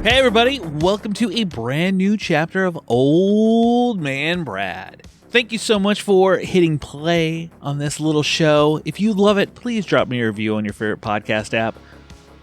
Hey everybody, welcome to a brand new chapter of Old Man Brad. Thank you so much for hitting play on this little show. If you love it, please drop me a review on your favorite podcast app.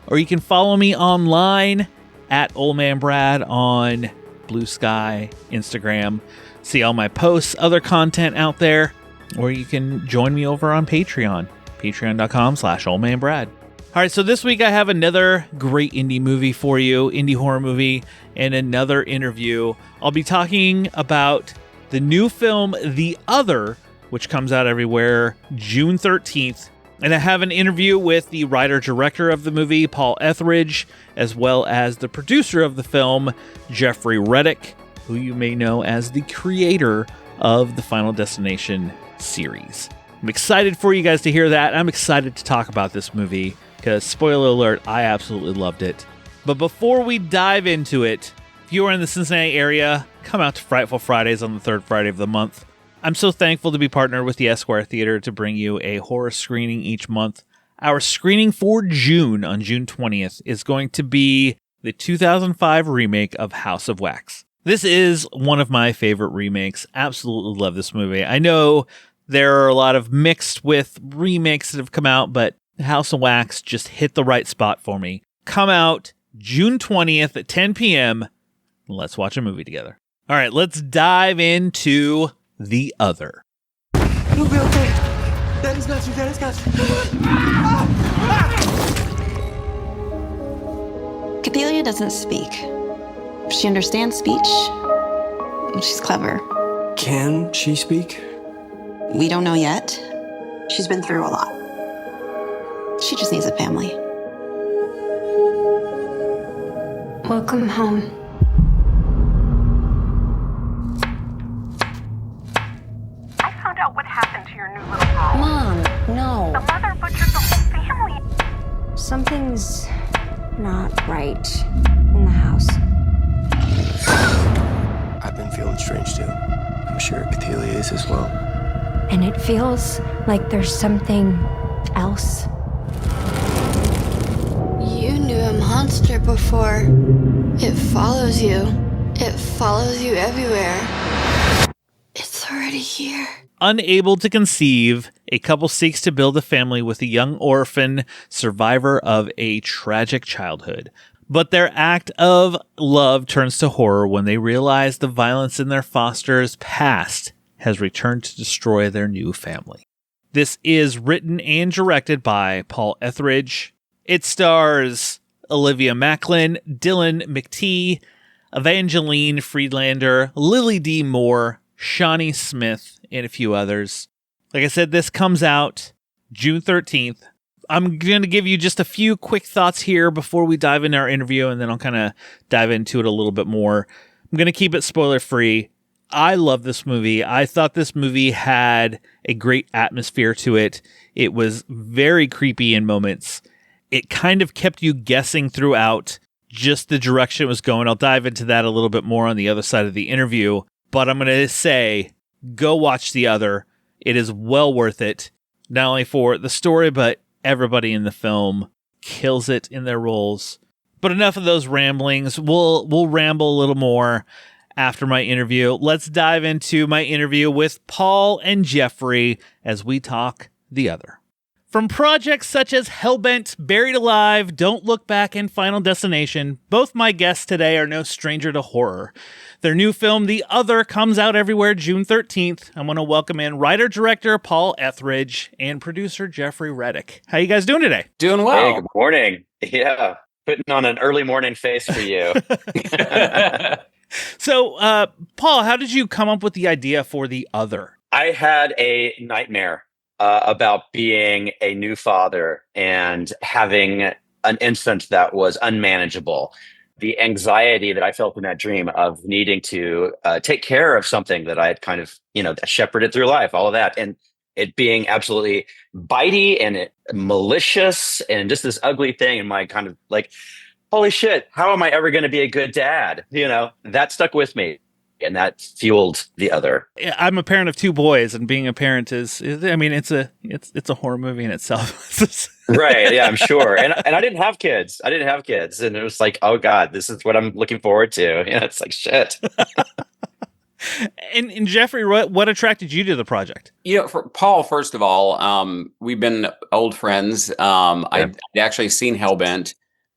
Or you can follow me online at Old Man Brad on Blue Sky, Instagram. See all my posts, other content out there. Or you can join me over on Patreon, patreon.com/oldmanbrad. All right, so this week I have another great indie movie for you, indie horror movie, and another interview. I'll be talking about the new film, The Other, which comes out everywhere June 13th. And I have an interview with the writer-director of the movie, Paul Etheredge, as well as the producer of the film, Jeffrey Reddick, who you may know as the creator of the Final Destination series. I'm excited for you guys to hear that. I'm excited to talk about this movie. Because, spoiler alert, I absolutely loved it. But before we dive into it, if you are in the Cincinnati area, come out to Frightful Fridays on the third Friday of the month. I'm so thankful to be partnered with the Esquire Theater to bring you a horror screening each month. Our screening for June, on June 20th, is going to be the 2005 remake of House of Wax. This is one of my favorite remakes. Absolutely love this movie. I know there are a lot of mixed with remakes that have come out, but House of Wax just hit the right spot for me. Come out June 20th at 10 p.m. Let's watch a movie together. All right, let's dive into The Other. You'll be okay. Daddy's got you. Daddy's got you. Cathelia doesn't speak. She understands speech. She's clever. Can she speak? We don't know yet. She's been through a lot. She just needs a family. Welcome home. I found out what happened to your new little girl. Mom, no. The mother butchered the whole family. Something's not right in the house. I've been feeling strange too. I'm sure Cathelia is as well. And it feels like there's something else. You knew a monster before. It follows you. It follows you everywhere. It's already here. Unable to conceive, a couple seeks to build a family with a young orphan survivor of a tragic childhood. But their act of love turns to horror when they realize the violence in their foster's past has returned to destroy their new family. This is written and directed by Paul Etheredge. It stars Olivia Macklin, Dylan McTee, Evangeline Friedlander, Lily D. Moore, Shawnee Smith, and a few others. Like I said, this comes out June 13th. I'm going to give you just a few quick thoughts here before we dive into our interview, and then I'll kind of dive into it a little bit more. I'm going to keep it spoiler-free. I love this movie. I thought this movie had a great atmosphere to it. It was very creepy in moments. It kind of kept you guessing throughout just the direction it was going. I'll dive into that a little bit more on the other side of the interview, but I'm going to say, go watch The Other. It is well worth it, not only for the story, but everybody in the film kills it in their roles. But enough of those ramblings. We'll ramble a little more after my interview. Let's dive into my interview with Paul and Jeffrey as we talk The Other. From projects such as Hellbent, Buried Alive, Don't Look Back, and Final Destination, both my guests today are no stranger to horror. Their new film, The Other, comes out everywhere June 13th. I want to welcome in writer-director Paul Etheredge and producer Jeffrey Reddick. How you guys doing today? Doing well. Hey, good morning. Yeah, putting on an early morning face for you. So, Paul, how did you come up with the idea for The Other? I had a nightmare about being a new father and having an infant that was unmanageable. The anxiety that I felt in that dream of needing to take care of something that I had kind of, shepherded through life, all of that. And it being absolutely bitey and malicious and just this ugly thing. And my kind of like, holy shit, how am I ever going to be a good dad? That stuck with me. and that fueled the other. I'm a parent of 2 boys, and being a parent is I mean, it's a horror movie in itself. Right. Yeah, I'm sure. And I didn't have kids. And it was like, oh God, this is what I'm looking forward to. It's like shit. And Jeffrey, what attracted you to the project? For Paul, first of all, we've been old friends. I'd actually seen Hellbent.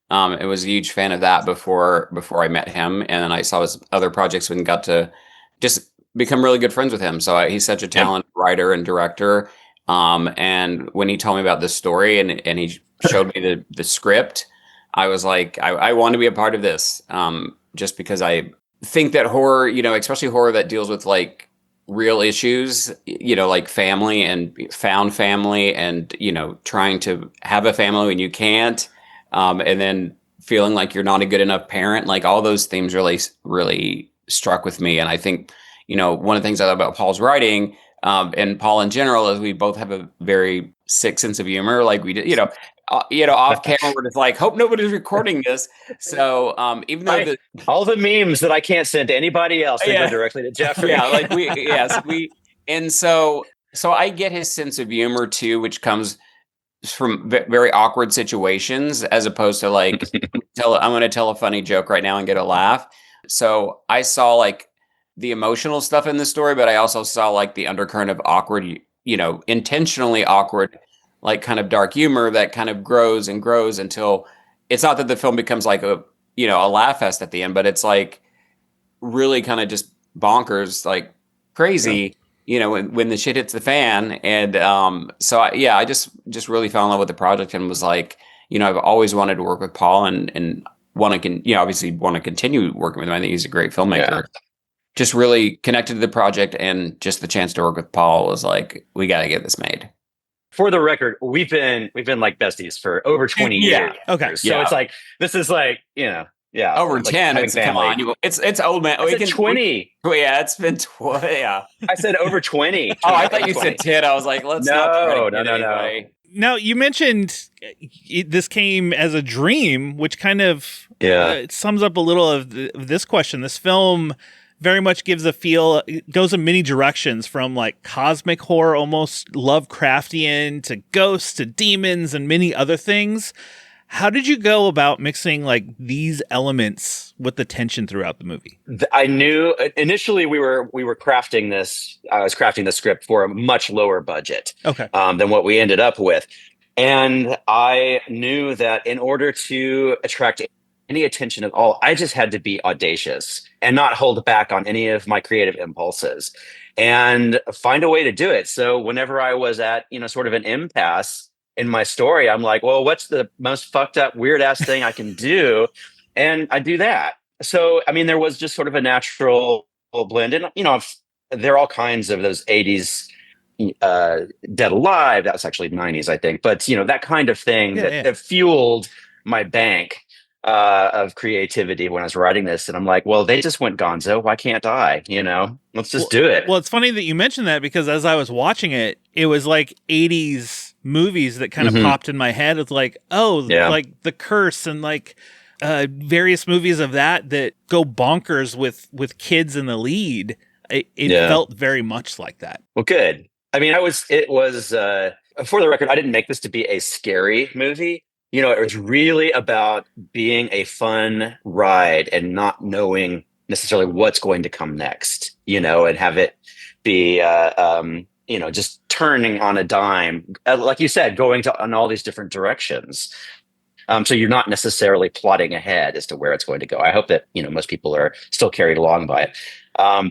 I was a huge fan of that before I met him, and then I saw his other projects and got to just become really good friends with him. So he's such a talented writer and director. And when he told me about this story and he showed me the script, I was like, I want to be a part of this. Just because I think that horror, especially horror that deals with like real issues, like family and found family and, trying to have a family when you can't. And then feeling like you're not a good enough parent, like all those themes really, really struck with me. And I think, one of the things I love about Paul's writing, and Paul in general, is we both have a very sick sense of humor. Like we did, off camera, we're just like, hope nobody's recording this. So even though all the memes that I can't send to anybody else, they go directly to Jeffrey. And so I get his sense of humor too, which comes from very awkward situations, as opposed to like, I'm going to tell a funny joke right now and get a laugh. So I saw like the emotional stuff in the story, but I also saw like the undercurrent of awkward, intentionally awkward, like kind of dark humor that kind of grows and grows until it's not that the film becomes like a laugh fest at the end, but it's like really kind of just bonkers, like crazy. When the shit hits the fan. And I just really fell in love with the project and was like, I've always wanted to work with Paul and want to, obviously want to continue working with him. I think he's a great filmmaker. Yeah. Just really connected to the project, and just the chance to work with Paul was like, we got to get this made. For the record, we've been like besties for over 20 years. Okay. So it's like, this is like, over like 10. It's come on. It's old man. I said 20. It's been 20. Yeah. I said over 20. Oh, I thought you said 10. I was like, let's not. No. Now, you mentioned this came as a dream, which kind of sums up a little of this question. This film very much gives a feel, it goes in many directions, from like cosmic horror, almost Lovecraftian, to ghosts, to demons, and many other things. How did you go about mixing like these elements with the tension throughout the movie? I knew initially we were crafting this. I was crafting the script for a much lower budget than what we ended up with. And I knew that in order to attract any attention at all, I just had to be audacious and not hold back on any of my creative impulses and find a way to do it. So whenever I was at, sort of an impasse in my story, I'm like, well, what's the most fucked up, weird ass thing I can do? And I do that. So, I mean, there was just sort of a natural blend. And, there are all kinds of those 80s Dead Alive. That was actually 90s, I think. But, that kind of thing that fueled my bank of creativity when I was writing this. And I'm like, well, they just went gonzo. Why can't I? Let's just do it. Well, it's funny that you mentioned that, because as I was watching it, it was like 80s movies that kind of popped in my head. It's like, like The Curse and like various movies of that go bonkers with kids in the lead. It felt very much like that. Well, good. I mean, it was for the record, I didn't make this to be a scary movie. It was really about being a fun ride and not knowing necessarily what's going to come next, and have it be, just turning on a dime, like you said, going on all these different directions. So you're not necessarily plotting ahead as to where it's going to go. I hope that, most people are still carried along by it.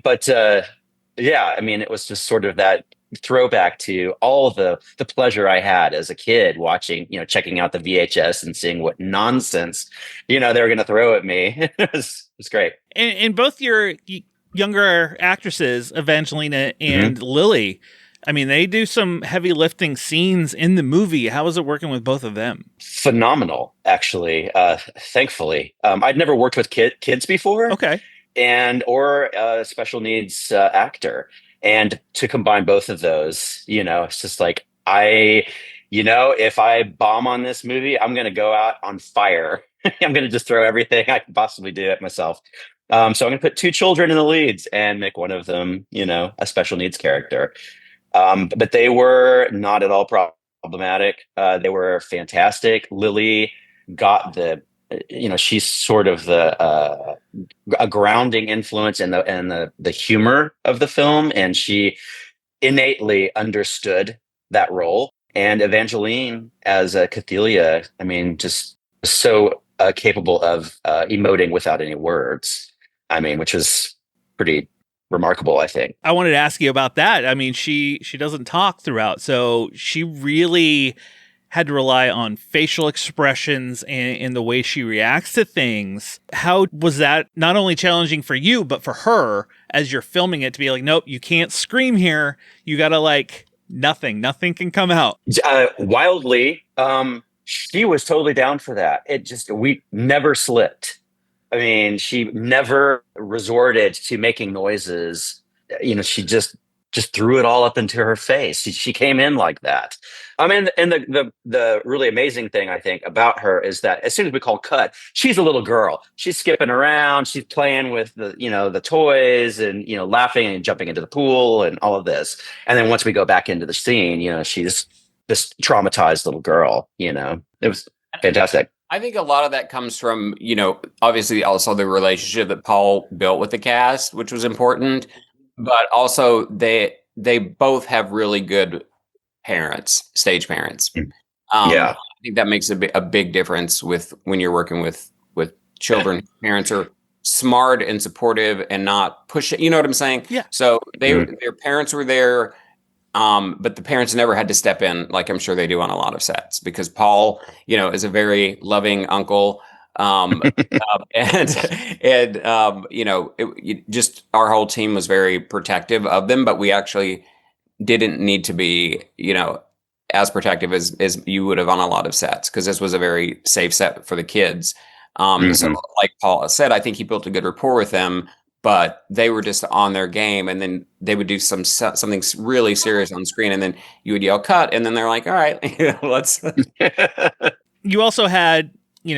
But I mean, it was just sort of that throwback to all the pleasure I had as a kid watching, checking out the VHS and seeing what nonsense, they were going to throw at me. It was great. And both your younger actresses, Evangelina and Lily, I mean, they do some heavy lifting scenes in the movie. How was it working with both of them? Phenomenal, actually. Thankfully, I'd never worked with kids before. Okay. Or a special needs actor. And to combine both of those, it's just like, if I bomb on this movie, I'm going to go out on fire. I'm going to just throw everything I can possibly do at myself. So I'm going to put 2 children in the leads and make one of them, a special needs character. But they were not at all problematic. They were fantastic. Lily got she's sort of a grounding influence in the humor of the film, and she innately understood that role. And Evangeline as a Cathelia, I mean, just so capable of emoting without any words. I mean, which is pretty remarkable, I think. I wanted to ask you about that. I mean, she doesn't talk throughout, so she really had to rely on facial expressions and the way she reacts to things. How was that not only challenging for you, but for her as you're filming it to be like, nope, you can't scream here. You got to nothing can come out. Wildly, she was totally down for that. We never slipped. I mean, she never resorted to making noises. She just threw it all up into her face. She came in like that. I mean, and the really amazing thing I think about her is that as soon as we call cut, she's a little girl. She's skipping around. She's playing with the toys and laughing and jumping into the pool and all of this. And then once we go back into the scene, she's this traumatized little girl. It was fantastic. I think a lot of that comes from, obviously also the relationship that Paul built with the cast, which was important, but also they both have really good parents, stage parents. I think that makes a big difference with when you're working with children. Parents are smart and supportive and not pushing. You know what I'm saying? Yeah. So their parents were there. But the parents never had to step in like I'm sure they do on a lot of sets because Paul, is a very loving uncle. Just our whole team was very protective of them, but we actually didn't need to be, as protective as you would have on a lot of sets because this was a very safe set for the kids. So like Paul said, I think he built a good rapport with them. But they were just on their game, and then they would do something really serious on screen, and then you would yell cut, and then they're like, "All right, let's." You also had,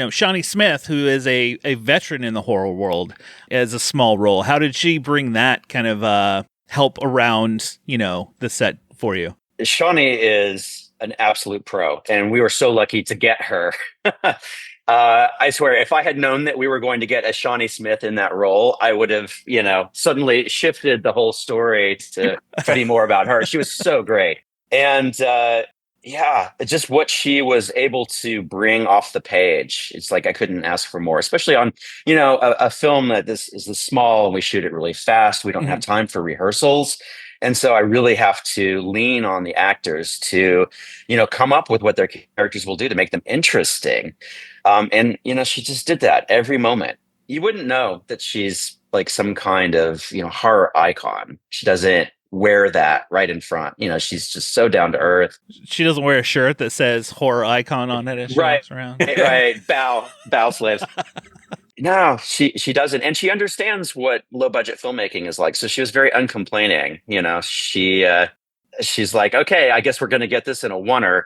Shawnee Smith, who is a veteran in the horror world, as a small role. How did she bring that kind of help around, the set for you? Shawnee is an absolute pro, and we were so lucky to get her. I swear, if I had known that we were going to get a Shawnee Smith in that role, I would have, suddenly shifted the whole story to be more about her. She was so great. And just what she was able to bring off the page. It's like I couldn't ask for more, especially on, a film that this is this small and we shoot it really fast. We don't have time for rehearsals. And so I really have to lean on the actors to, come up with what their characters will do to make them interesting. And she just did that every moment. You wouldn't know that she's like some kind of, horror icon. She doesn't wear that right in front. She's just so down to earth. She doesn't wear a shirt that says horror icon on it as she walks around. Right. Bow slaves. No, she doesn't. And she understands what low budget filmmaking is like. So she was very uncomplaining. She's like, okay, I guess we're going to get this in a oneer,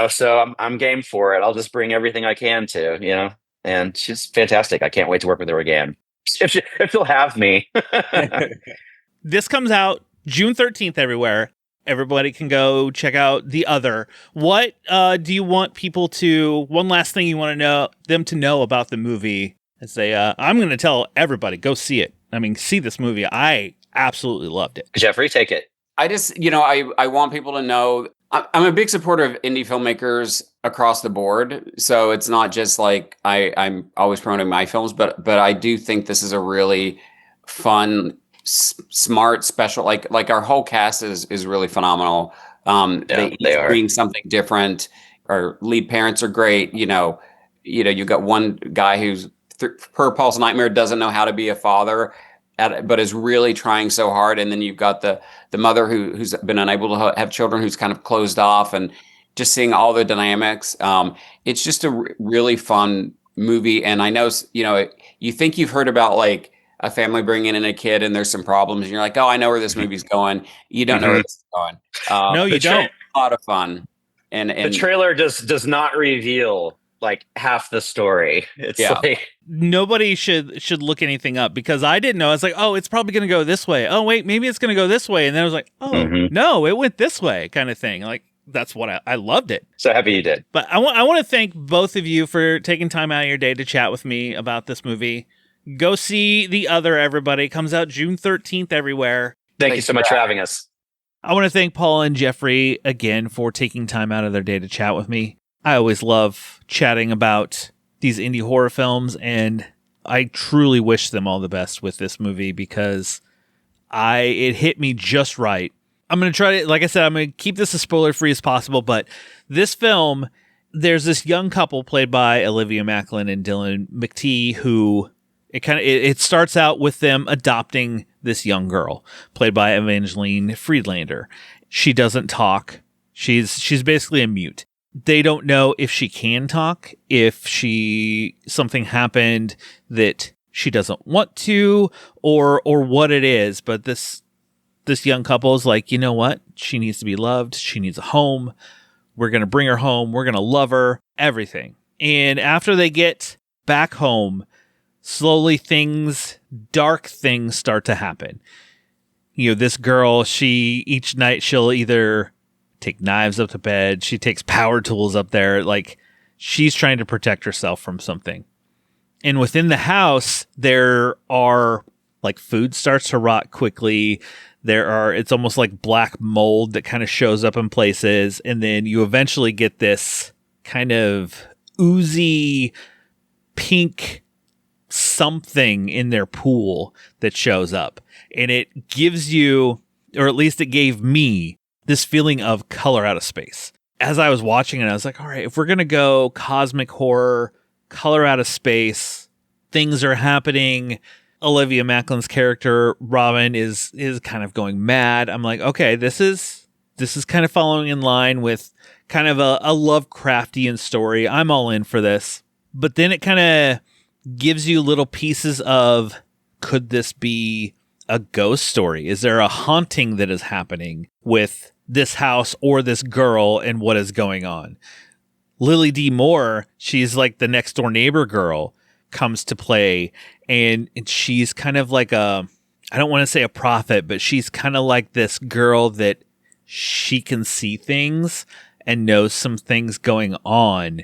so I'm game for it. I'll just bring everything I can to, and she's fantastic. I can't wait to work with her again. If she'll have me. This comes out June 13th everywhere. Everybody can go check out The Other. What do you want people to, one last thing you want them to know about the movie? And say, I'm going to tell everybody, go see it. I mean, see this movie. I absolutely loved it. Jeffrey, take it. I just, I want people to know I'm a big supporter of indie filmmakers across the board. So it's not just like I'm always promoting my films, but I do think this is a really fun, smart, special, like our whole cast is really phenomenal. They are doing something different. Our lead parents are great. You've got one guy who's per Paul's Nightmare doesn't know how to be a father, but is really trying so hard. And then you've got the mother who's been unable to have children, who's kind of closed off, and just seeing all the dynamics. It's just a really fun movie. And I know, you think you've heard about like a family bringing in a kid and there's some problems and you're like, oh, I know where this movie's going. You don't know where this is going. No, you don't. A lot of fun. And the trailer does not reveal like half the story. It's Yeah. like Nobody should look anything up because I didn't know. I was like, oh, it's probably going to go this way. Oh, wait, maybe it's going to go this way. And then I was like, oh, no, it went this way kind of thing. Like, that's what I loved it. so happy you did. But I want to thank both of you for taking time out of your day to chat with me about this movie. Go see The Other, everybody. It comes out June 13th everywhere. Thank you so much for having us. I want to thank Paul and Jeffrey again for taking time out of their day to chat with me. I always love chatting about these indie horror films, and I truly wish them all the best with this movie because it hit me just right. I'm going to try to, like I said, I'm going to keep this as spoiler-free as possible, but this film, there's this young couple played by Olivia Macklin and Dylan McTee who it starts out with them adopting this young girl played by Evangeline Friedlander. She doesn't talk. She's basically a mute. They don't know if she can talk, if something happened that she doesn't want to, or what it is. But this young couple is like, you know what? She needs to be loved. She needs a home. We're going to bring her home. We're going to love her, everything. And after they get back home, slowly dark things start to happen. You know, this girl, each night she'll either take knives up to bed. She takes power tools up there. Like, she's trying to protect herself from something. And within the house, there are, like, food starts to rot quickly. It's almost like black mold that kind of shows up in places. And then you eventually get this kind of oozy pink something in their pool that shows up. And it gives you, or at least it gave me, this feeling of color out of space. As I was watching it, I was like, all right, if we're going to go cosmic horror, color out of space, things are happening. Olivia Macklin's character, Robin, is kind of going mad. I'm like, okay, this is kind of following in line with kind of a Lovecraftian story. I'm all in for this. But then it kind of gives you little pieces of, could this be a ghost story? Is there a haunting that is happening with this house or this girl and what is going on? Lily D. Moore, she's like the next door neighbor girl, comes to play, and she's kind of like I don't want to say a prophet, but she's kind of like this girl that she can see things and knows some things going on.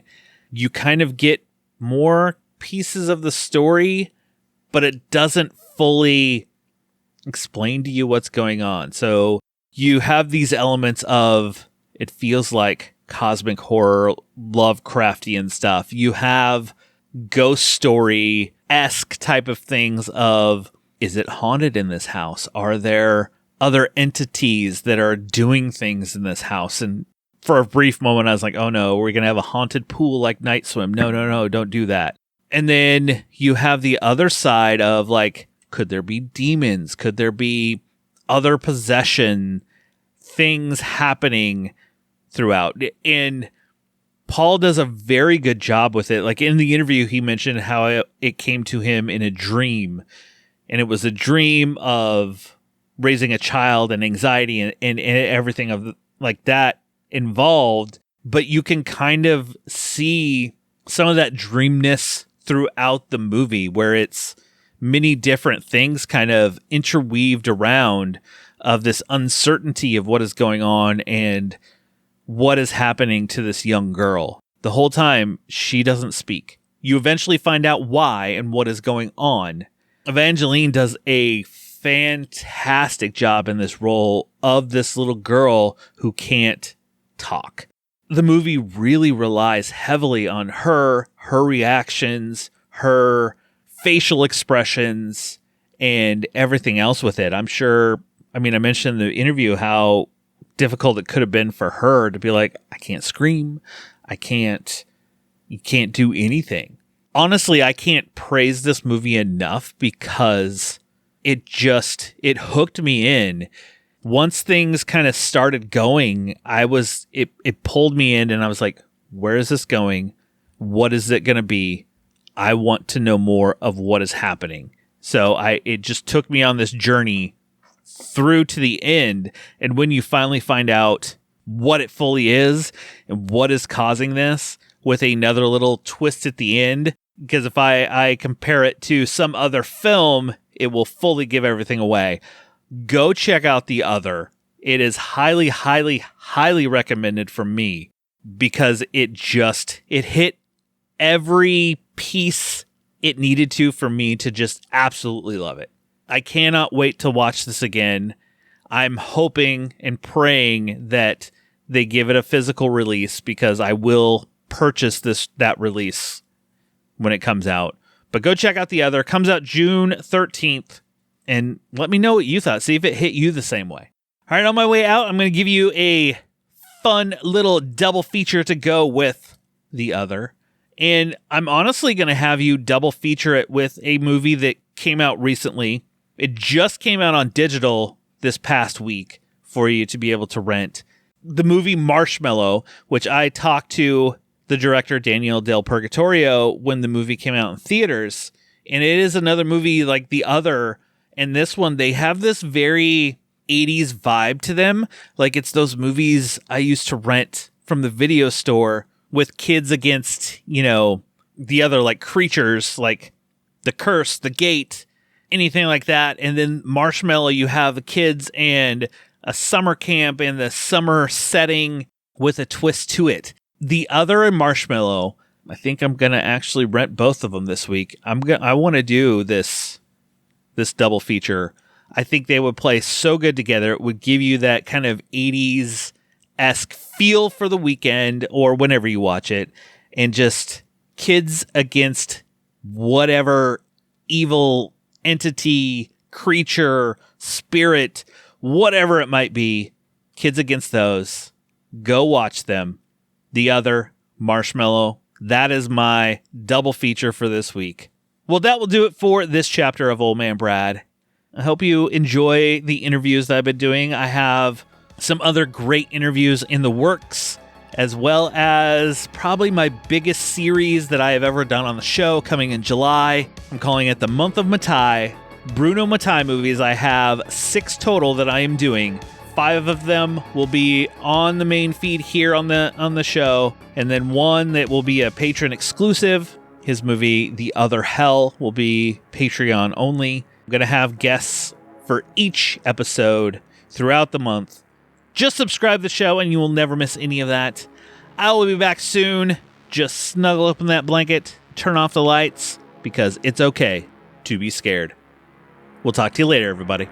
You kind of get more pieces of the story, but it doesn't fully explain to you what's going on. So you have these elements of, it feels like cosmic horror, Lovecraftian stuff. You have ghost story-esque type of things of, is it haunted in this house? Are there other entities that are doing things in this house? And for a brief moment, I was like, oh no, we're going to have a haunted pool like Night Swim. No, don't do that. And then you have the other side of, like, could there be demons? Could there be other possession things happening throughout? And Paul does a very good job with it. Like, in the interview, he mentioned how it came to him in a dream. And it was a dream of raising a child and anxiety and everything of like that involved. But you can kind of see some of that dreamness throughout the movie, where it's many different things kind of interweaved around of this uncertainty of what is going on and what is happening to this young girl. The whole time, she doesn't speak. You eventually find out why and what is going on. Evangeline does a fantastic job in this role of this little girl who can't talk. The movie really relies heavily on her reactions, her facial expressions, and everything else with it. I'm sure, I mean, I mentioned in the interview how difficult it could have been for her to be like, I can't scream. You can't do anything. Honestly, I can't praise this movie enough because it hooked me in. Once things kind of started going, it pulled me in, and I was like, where is this going? What is it going to be? I want to know more of what is happening. So it just took me on this journey through to the end. And when you finally find out what it fully is and what is causing this, with another little twist at the end. Because if I compare it to some other film, it will fully give everything away. Go check out The Other. It is highly, highly, highly recommended from me because it hit every piece it needed to for me to just absolutely love it. I cannot wait to watch this again. I'm hoping and praying that they give it a physical release because I will purchase that release when it comes out. But go check out The Other. It comes out June 13th. And let me know what you thought. See if it hit you the same way. All right, on my way out, I'm going to give you a fun little double feature to go with The Other. And I'm honestly going to have you double feature it with a movie that came out recently. It just came out on digital this past week for you to be able to rent. The movie Marshmallow, which I talked to the director Daniel Del Purgatorio when the movie came out in theaters. And it is another movie like The Other. And this one, they have this very 80s vibe to them. Like it's those movies I used to rent from the video store with kids against, the other like creatures, like the curse, the gate, anything like that. And then Marshmallow, you have the kids and a summer camp and the summer setting with a twist to it. The Other and Marshmallow, I think I'm going to actually rent both of them this week. I want to do this double feature. I think they would play so good together. It would give you that kind of 80s-esque feel for the weekend or whenever you watch it. And just kids against whatever evil entity, creature, spirit, whatever it might be. Kids against those. Go watch them. The Other, Marshmallow. That is my double feature for this week. Well, that will do it for this chapter of Old Man Brad. I hope you enjoy the interviews that I've been doing. I have some other great interviews in the works, as well as probably my biggest series that I have ever done on the show coming in July. I'm calling it the Month of Matai. Bruno Matai movies. I have 6 total that I am doing. 5 of them will be on the main feed here on the show, and then 1 that will be a patron exclusive. His movie, The Other Hell, will be Patreon only. I'm going to have guests for each episode throughout the month. Just subscribe to the show and you will never miss any of that. I will be back soon. Just snuggle up in that blanket, turn off the lights, because it's okay to be scared. We'll talk to you later, everybody.